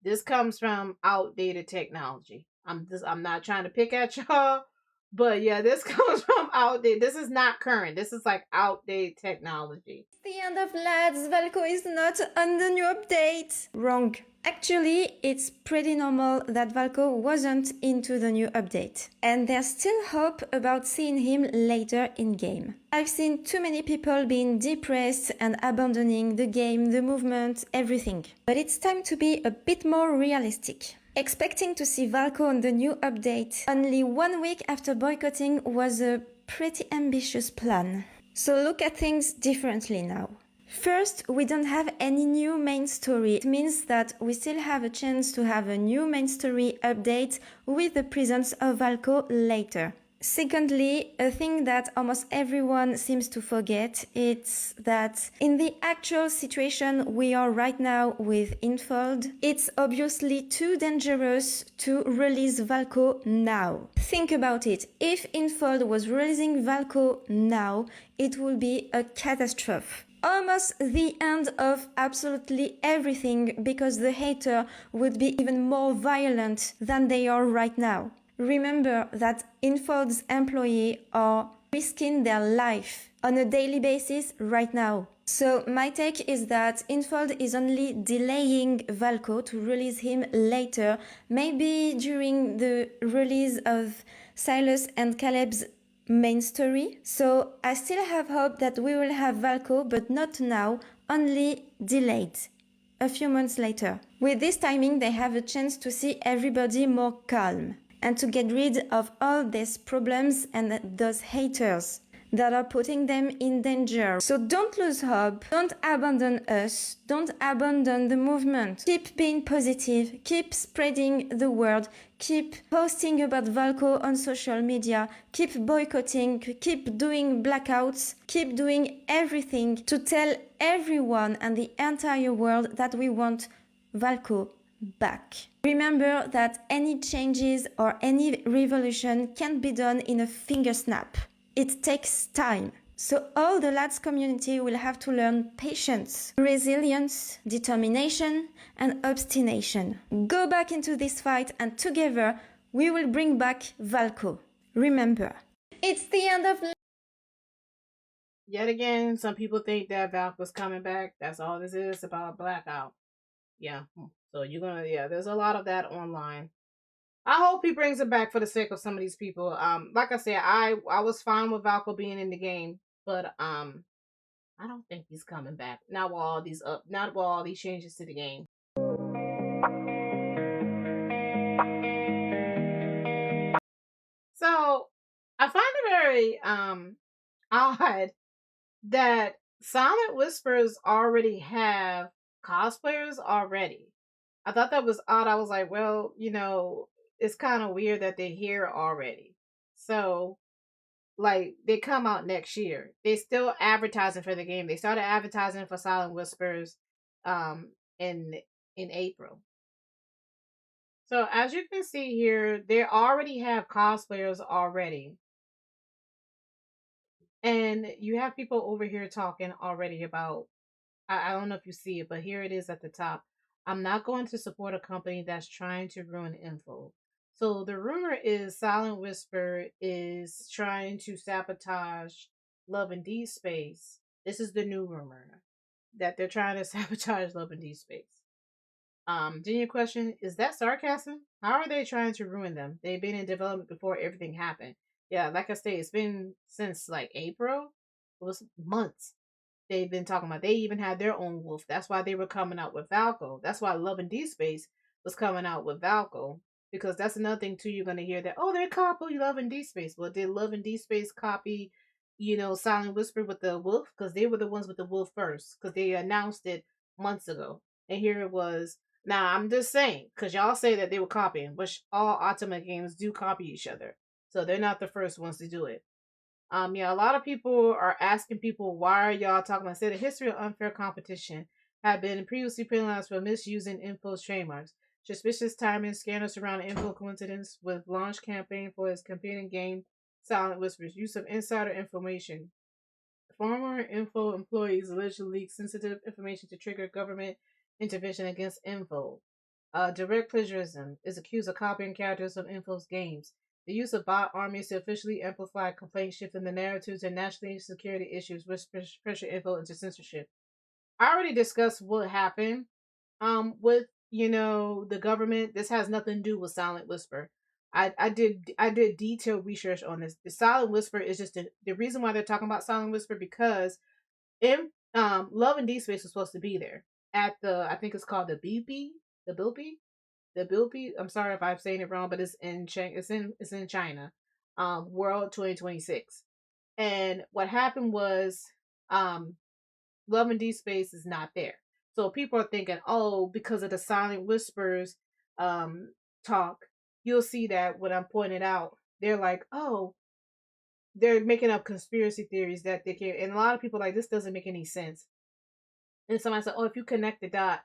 [SPEAKER 1] This comes from outdated technology. I'm not trying to pick at y'all, but yeah, this comes from outdated. This is not current. This is like outdated technology.
[SPEAKER 9] The end of lads, Valko is not on the new update. Wrong. Actually, it's pretty normal that Valko wasn't into the new update. And there's still hope about seeing him later in game. I've seen too many people being depressed and abandoning the game, the movement, everything. But it's time to be a bit more realistic. Expecting to see Valko on the new update only 1 week after boycotting was a pretty ambitious plan. So look at things differently now. First, we don't have any new main story. It means that we still have a chance to have a new main story update with the presence of Valko later. Secondly, a thing that almost everyone seems to forget is that in the actual situation we are right now with Infold, it's obviously too dangerous to release Valko now. Think about it. If Infold was releasing Valko now, it would be a catastrophe. Almost the end of absolutely everything because the hater would be even more violent than they are right now. Remember that Infold's employees are risking their life on a daily basis right now. So my take is that Infold is only delaying Valko to release him later, maybe during the release of Silas and Caleb's main story. So I still have hope that we will have Valko, but not now, only delayed. A few months later. With this timing, they have a chance to see everybody more calm and to get rid of all these problems and those haters that are putting them in danger. So don't lose hope, don't abandon us, don't abandon the movement. Keep being positive, keep spreading the word, keep posting about Valko on social media, keep boycotting, keep doing blackouts, keep doing everything to tell everyone and the entire world that we want Valko back. Remember that any changes or any revolution can't be done in a finger snap. It takes time. So all the lads community will have to learn patience, resilience, determination, and obstination. Go back into this fight and together we will bring back Valko. Remember, it's the end of...
[SPEAKER 1] Yet again, some people think that Valko's coming back. That's all this is about blackout. Yeah. So you're gonna, yeah, there's a lot of that online. I hope he brings it back for the sake of some of these people. Like I said, I was fine with Valko being in the game, but I don't think he's coming back. Not with all these changes to the game. So I find it very odd that Silent Whispers already have cosplayers already. I thought that was odd. I was like, well, you know, it's kind of weird that they're here already. So, like, they come out next year. They still advertising for the game. They started advertising for Silent Whispers in April. So as you can see here, they already have cosplayers already. And you have people over here talking already about, I don't know if you see it, but here it is at the top. I'm not going to support a company that's trying to ruin info. So the rumor is Silent Whisper is trying to sabotage Love and Deepspace. This is the new rumor that they're trying to sabotage Love and Deepspace. Then your question, is that sarcasm? How are they trying to ruin them? They've been in development before everything happened. Yeah, like I say, it's been since like April. It was months. They've been talking about. They even had their own wolf. That's why they were coming out with Valko. That's why Love and Deepspace was coming out with Valko. Because that's another thing too. You're gonna hear that, oh, they're copy Love and Deepspace. Well, did Love and Deepspace copy, Silent Whisper with the wolf? Because they were the ones with the wolf first. Because they announced it months ago, and here it was. Now I'm just saying, because y'all say that they were copying, which all Otome games do copy each other, so they're not the first ones to do it. Yeah, a lot of people are asking people, why are y'all talking about, say, the history of unfair competition have been previously penalized for misusing Info's trademarks. Suspicious timing, scandals surrounding Info coincidence with launch campaign for his competing game, Silent Whispers, use of insider information. Former Info employees allegedly leaked sensitive information to trigger government intervention against Info. Direct plagiarism is accused of copying characters of Info's games. The use of bot armies to officially amplify complaints, shifting the narratives and national security issues, which pressure Info into censorship. I already discussed what happened with the government. This has nothing to do with Silent Whisper. I did detailed research on this. The Silent Whisper is just the reason why they're talking about Silent Whisper, because in Love and Deepspace was supposed to be there at the, I think it's called the BP, the Bilpi. I'm sorry if I'm saying it wrong, but it's in China, World 2026. And what happened was, Love and Deepspace is not there. So people are thinking, oh, because of the Silent Whispers talk, you'll see that when I'm pointing out, they're like, oh, they're making up conspiracy theories that they can. And a lot of people are like, this doesn't make any sense. And somebody said, oh, if you connect the dots,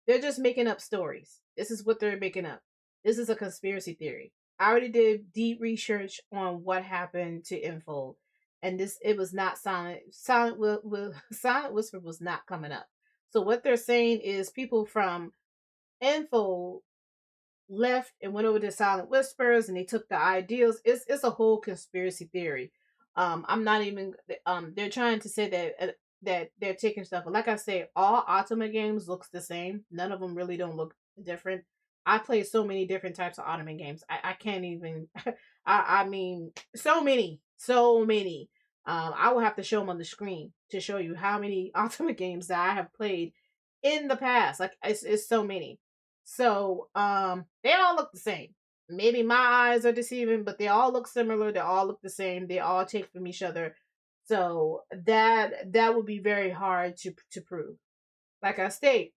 [SPEAKER 1] they're just making up stories. This is what they're making up. This is a conspiracy theory. I already did deep research on what happened to Infold, and it was not Silent Whisper was not coming up. So what they're saying is people from Infold left and went over to Silent Whispers, and they took the ideals. It's a whole conspiracy theory. I'm not even. They're trying to say that they're taking stuff. But like I say, all Otome games looks the same. None of them really don't look different. I play so many different types of Otome games. I can't even. I mean, so many. I will have to show them on the screen to show you how many Otome games that I have played in the past. Like it's so many. So they all look the same. Maybe my eyes are deceiving, but they all look similar. They all look the same. They all take from each other. So that would be very hard to prove. Like I state,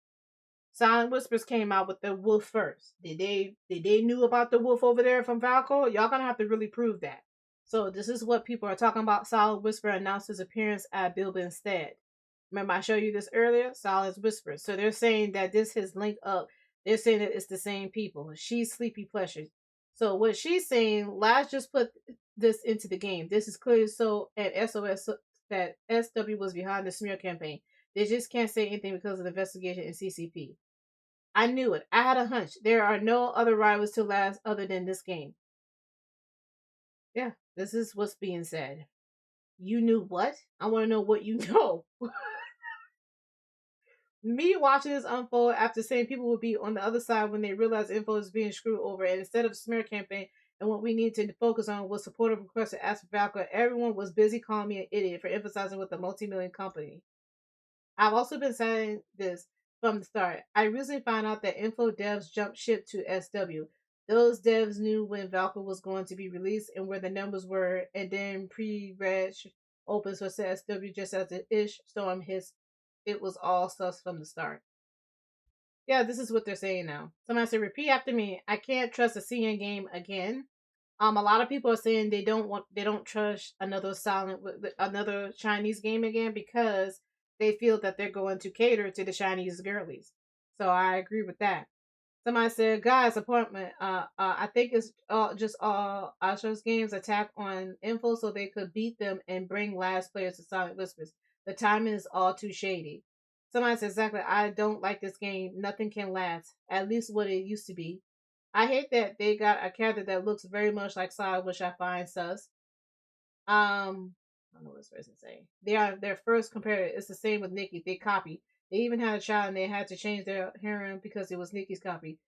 [SPEAKER 1] Silent Whispers came out with the wolf first. Did they knew about the wolf over there from Valko? Y'all gonna have to really prove that. So this is what people are talking about. Silent Whisper announced his appearance at Bilba instead. Remember I showed you this earlier? Silent Whispers. So they're saying that this has linked up. They're saying that it's the same people. She's Sleepy Pleasures. So what she's saying, let's just put this into the game. This is clearly so at SOS that SW was behind the smear campaign. They just can't say anything because of the investigation in CCP. I knew it. I had a hunch. There are no other rivals to last other than this game. Yeah, this is what's being said. You knew what? I want to know what you know. Me watching this unfold after saying people would be on the other side when they realized Info is being screwed over, and instead of smear campaign and what we need to focus on was supportive requests to ask for Valko, everyone was busy calling me an idiot for emphasizing with a multi-million company. I've also been saying this from the start. I recently found out that Info devs jumped ship to SW. Those devs knew when Valko was going to be released and where the numbers were, and then pre-reg opens for SW just as the ish storm hits. It was all sus from the start. Yeah, this is what they're saying now. Somebody said, repeat after me. I can't trust a CN game again. A lot of people are saying they don't trust another Chinese game again because they feel that they're going to cater to the Chinese girlies. So I agree with that. Somebody said, guys, appointment. I think it's just all Archosaur Games attack on Info so they could beat them and bring last players to Silent Whispers. The timing is all too shady. Somebody said, exactly, I don't like this game. Nothing can last. At least what it used to be. I hate that they got a character that looks very much like Side, which I find sus. I don't know what this person saying. They are their first comparator. It's the same with Nikki. They copy. They even had a child and they had to change their harem because it was Nikki's copy.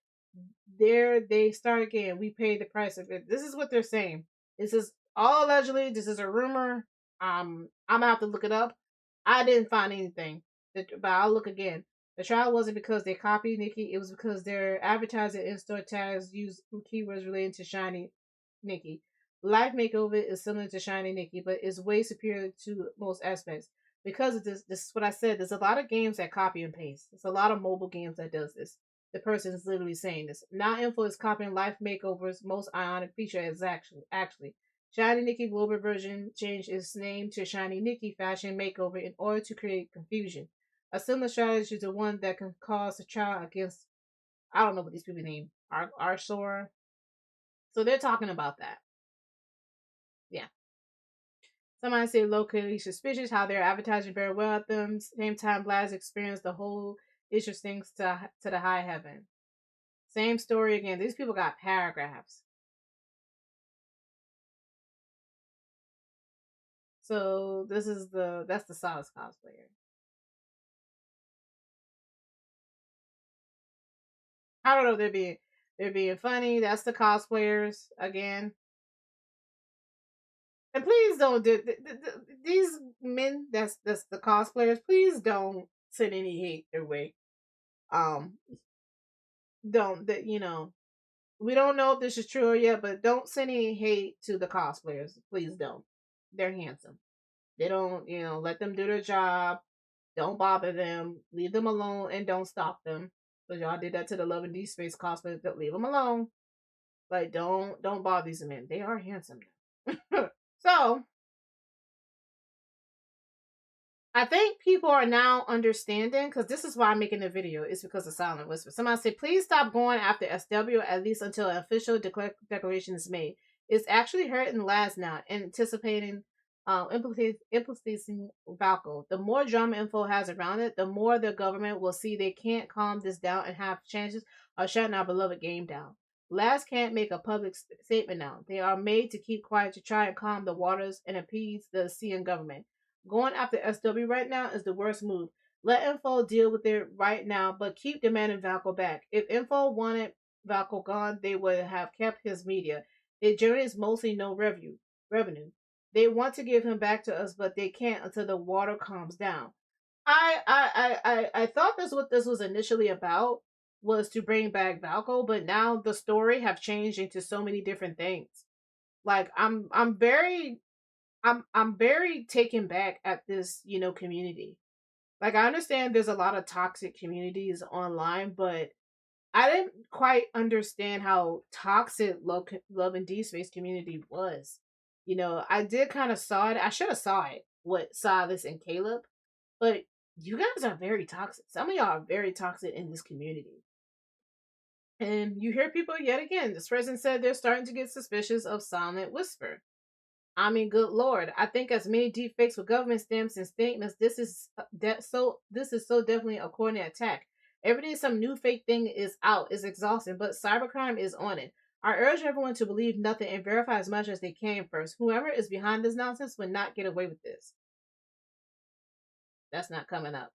[SPEAKER 1] There they start again. We paid the price of it. This is what they're saying. This is all allegedly. This is a rumor. I'm gonna have to look it up. I didn't find anything, but I'll look again. The trial wasn't because they copied Nikki, it was because their advertising in-store tags used keywords related to Shiny Nikki. Life Makeover is similar to Shiny Nikki, but is way superior to most aspects. Because of this is what I said, there's a lot of games that copy and paste. There's a lot of mobile games that does this. The person is literally saying this. Now Info is copying Life Makeover's most ionic feature is actually. Shiny Nikki Global version changed its name to Shiny Nikki Fashion Makeover in order to create confusion. A similar strategy to one that can cause a trial against, I don't know what these people name, Archosaur. So they're talking about that. Yeah. Somebody say locally suspicious how they're advertising very well at them. Same time, Blaz experienced the whole issue things to the high heaven. Same story again. These people got paragraphs. So this is that's the Solace cosplayer. I don't know. They're being funny. That's the cosplayers again. And please don't do these men. That's the cosplayers. Please don't send any hate their way. Don't that we don't know if this is true yet, but don't send any hate to the cosplayers. Please don't. They're handsome. They don't let them do their job. Don't bother them. Leave them alone and don't stop them. Because y'all did that to the Love and Deepspace cosplayers. Leave them alone. Like don't bother these men. They are handsome now. So I think people are now understanding, because this is why I'm making the video. It's because of Silent Whisper. Somebody said, please stop going after SW at least until an official declaration is made. It's actually hurting Laz now, anticipating implicating Valko. The more drama Info has around it, the more the government will see they can't calm this down and have chances of shutting our beloved game down. Laz can't make a public statement now. They are made to keep quiet to try and calm the waters and appease the CN government. Going after SW right now is the worst move. Let Info deal with it right now, but keep demanding Valko back. If Info wanted Valko gone, they would have kept his media. Their journey is mostly no revenue. They want to give him back to us, but they can't until the water calms down. I thought that's what this was initially about, was to bring back Valko, but now the story have changed into so many different things. Like I'm very taken back at this, community. Like I understand there's a lot of toxic communities online, but I didn't quite understand how toxic Love and Deepspace community was. I did kind of saw it. I should have saw it with Silas and Caleb, but you guys are very toxic. Some of y'all are very toxic in this community. And you hear people yet again. This person said they're starting to get suspicious of Silent Whisper. I mean, good lord! I think as many deepfakes with government stamps and statements, this is so definitely a coordinated attack. Every day, some new fake thing is out. It's exhausting, but cybercrime is on it. I urge everyone to believe nothing and verify as much as they can first. Whoever is behind this nonsense will not get away with this. That's not coming up.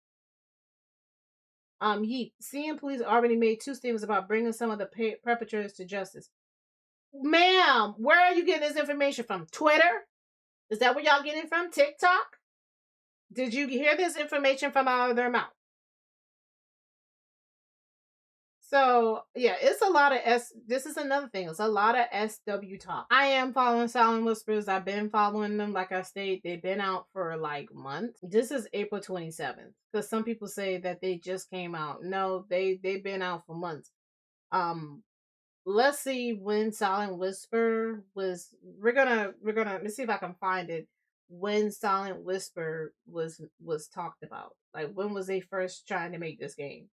[SPEAKER 1] Yeet. CN Police already made 2 statements about bringing some of the perpetrators to justice. Ma'am, where are you getting this information from? Twitter? Is that where y'all getting it from? TikTok? Did you hear this information from out of their mouth? So, yeah, it's a lot of this is another thing. It's a lot of SW talk. I am following Silent Whispers. I've been following them. Like I stated, they've been out for like months. This is April 27th. Because some people say that they just came out. No, they've been out for months. Let's see when Silent Whisper was. We're gonna. Let's see if I can find it. When Silent Whisper was talked about. Like when was they first trying to make this game?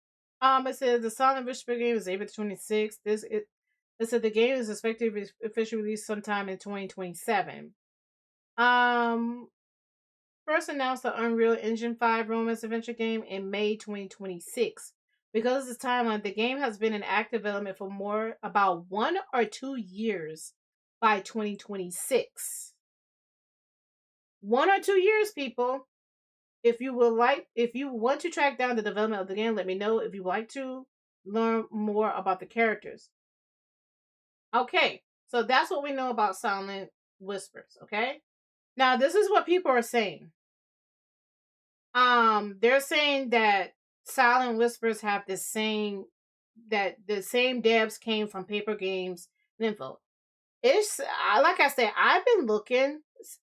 [SPEAKER 1] It says the Silent Whisper game is April 26th. It said the game is expected to be officially released sometime in 2027. First announced the Unreal Engine 5 romance adventure game in May 2026. Because of this timeline, the game has been in active development for about 1 or 2 years by 2026. 1 or 2 years, people. If you want to track down the development of the game, let me know. If you would like to learn more about the characters. Okay, so that's what we know about Silent Whispers, okay? Now, this is what people are saying. They're saying that Silent Whispers have the same devs came from Paper Games and Info. It's like I said, I've been looking.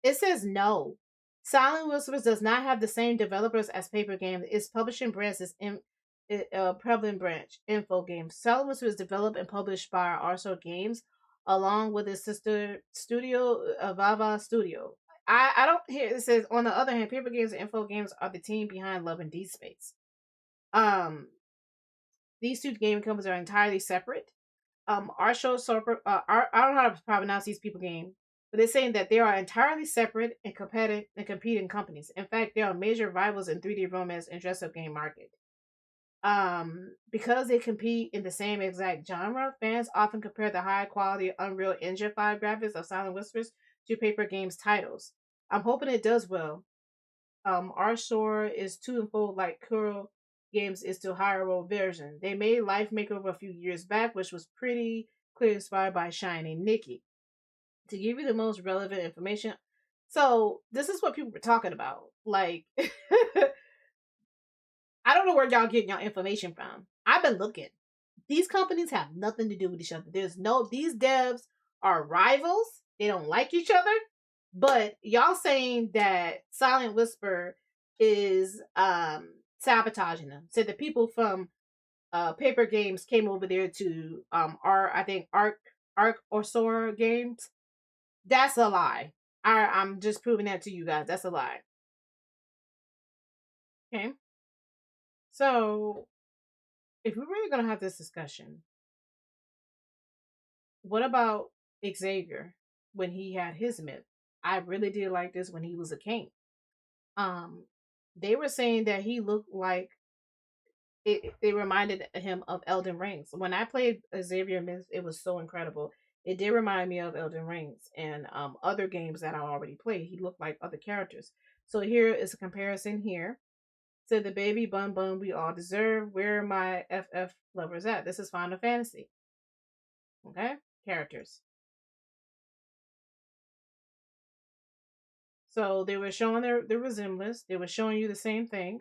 [SPEAKER 1] It says no. Silent Whispers does not have the same developers as Paper Games. Its publishing branch is prevalent branch Infold Games. Silent Whispers is developed and published by Archosaur Games, along with its sister studio, Vava Studio. I don't hear it says on the other hand, Paper Games and Infold Games are the team behind Love and Deepspace. These two gaming companies are entirely separate. Archosaur, I don't know how to pronounce these people game, but they're saying that they are entirely separate and competing companies. In fact, they are major rivals in 3D romance and dress-up game market. Because they compete in the same exact genre, fans often compare the high quality Unreal Engine 5 graphics of Silent Whispers to Paper Games titles. I'm hoping it does well. Archosaur is too Infold like Kuro Games is to higher roll version. They made Life Makeover a few years back, which was pretty clearly inspired by Shiny Nikki. To give you the most relevant information, so this is what people were talking about. Like, I don't know where y'all getting y'all information from. I've been looking. These companies have nothing to do with each other. These devs are rivals. They don't like each other. But y'all saying that Silent Whisper is sabotaging them. Said the people from Paper Games came over there to Archosaur Games. That's a lie. I'm just proving that to you guys. That's a lie. Okay. So if we're really gonna have this discussion, what about Xavier when he had his myth? I really did like this when he was a king. They were saying that he looked like it reminded him of Elden Rings. When I played Xavier Myth, it was so incredible. It did remind me of Elden Rings and other games that I already played. He looked like other characters. So here is a comparison here. So the baby bun bun we all deserve. Where are my FF lovers at? This is Final Fantasy. Okay? Characters. So they were showing the resemblance. They were showing you the same thing.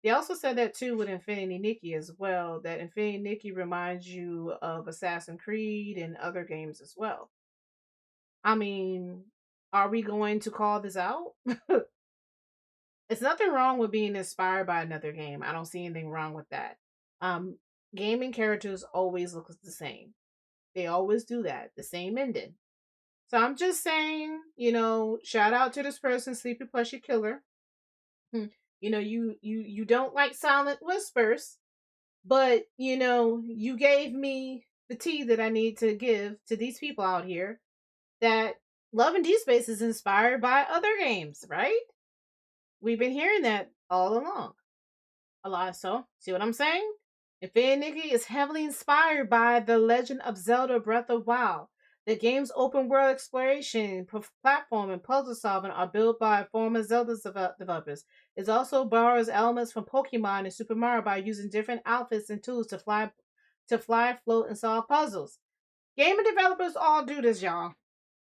[SPEAKER 1] They also said that too with Infinity Nikki as well, that Infinity Nikki reminds you of Assassin's Creed and other games as well. I mean, are we going to call this out? It's nothing wrong with being inspired by another game. I don't see anything wrong with that. Gaming characters always look the same. They always do that. The same ending. So I'm just saying, shout out to this person, Sleepy Plushy Killer. You don't like Silent Whispers, but you gave me the tea that I need to give to these people out here that Love and Deepspace is inspired by other games, right? We've been hearing that all along. A lot. So, see what I'm saying? Infinity is heavily inspired by The Legend of Zelda Breath of Wild. The game's open world exploration, platform, and puzzle solving are built by former Zelda developers. It also borrows elements from Pokemon and Super Mario by using different outfits and tools to fly, float, and solve puzzles. Gaming developers all do this, y'all.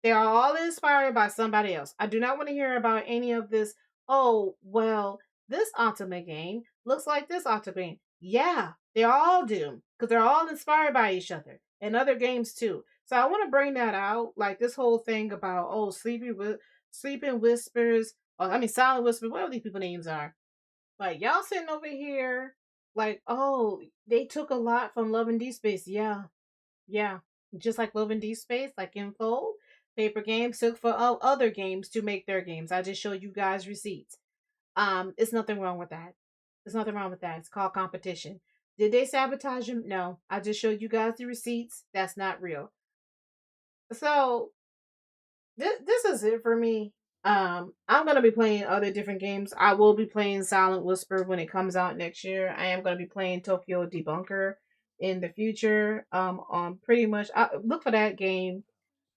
[SPEAKER 1] They are all inspired by somebody else. I do not want to hear about any of this. Oh, well, this otome game looks like this otome game. Yeah, they all do, because they're all inspired by each other and other games too. So I want to bring that out, like this whole thing about sleeping whispers, silent whispers, whatever these people names are. Like y'all sitting over here, like they took a lot from Love and Deepspace. Yeah, just like Love and Deepspace, like Infold. Paper Games took for other games to make their games. I just showed you guys receipts. It's nothing wrong with that. There's nothing wrong with that. It's called competition. Did they sabotage them? No. I just showed you guys the receipts. That's not real. So this is it for me. I'm gonna be playing other different games. I will be playing Silent Whisper when it comes out next year. I am gonna be playing Tokyo Debunker in the future. On pretty much look for that game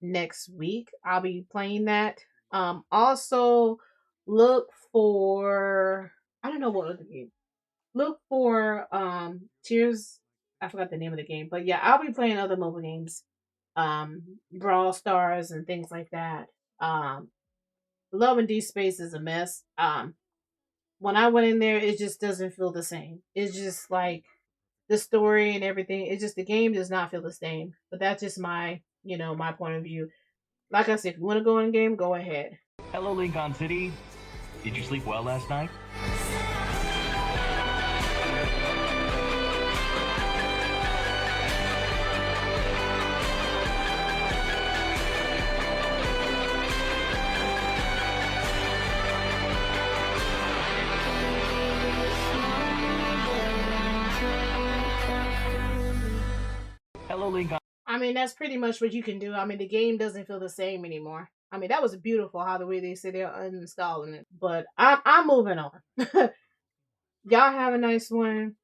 [SPEAKER 1] next week. I'll be playing that. Also look for I don't know what other game. Look for Tears. I forgot the name of the game, but yeah, I'll be playing other mobile games, Brawl Stars and things like that. Love and Deepspace is a mess. when I went in there, it just doesn't feel the same. It's just like the story and everything. It's just the game does not feel the same. But that's just my, my point of view. Like I said, if you want to go in game, go ahead.
[SPEAKER 10] Hello, Lincoln City. Did you sleep well last night? Hello, Lincoln.
[SPEAKER 1] I mean, that's pretty much what you can do. I mean, the game doesn't feel the same anymore. I mean, that was beautiful how the way they say they're uninstalling it. But I'm moving on. Y'all have a nice one.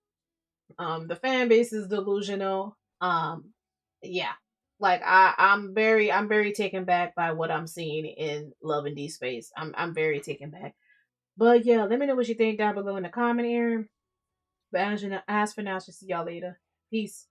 [SPEAKER 1] The fan base is delusional. Yeah. Like I'm very taken back by what I'm seeing in Love and Deepspace. I'm very taken back. But yeah, let me know what you think down below in the comment area. But as for now, I'll see y'all later. Peace.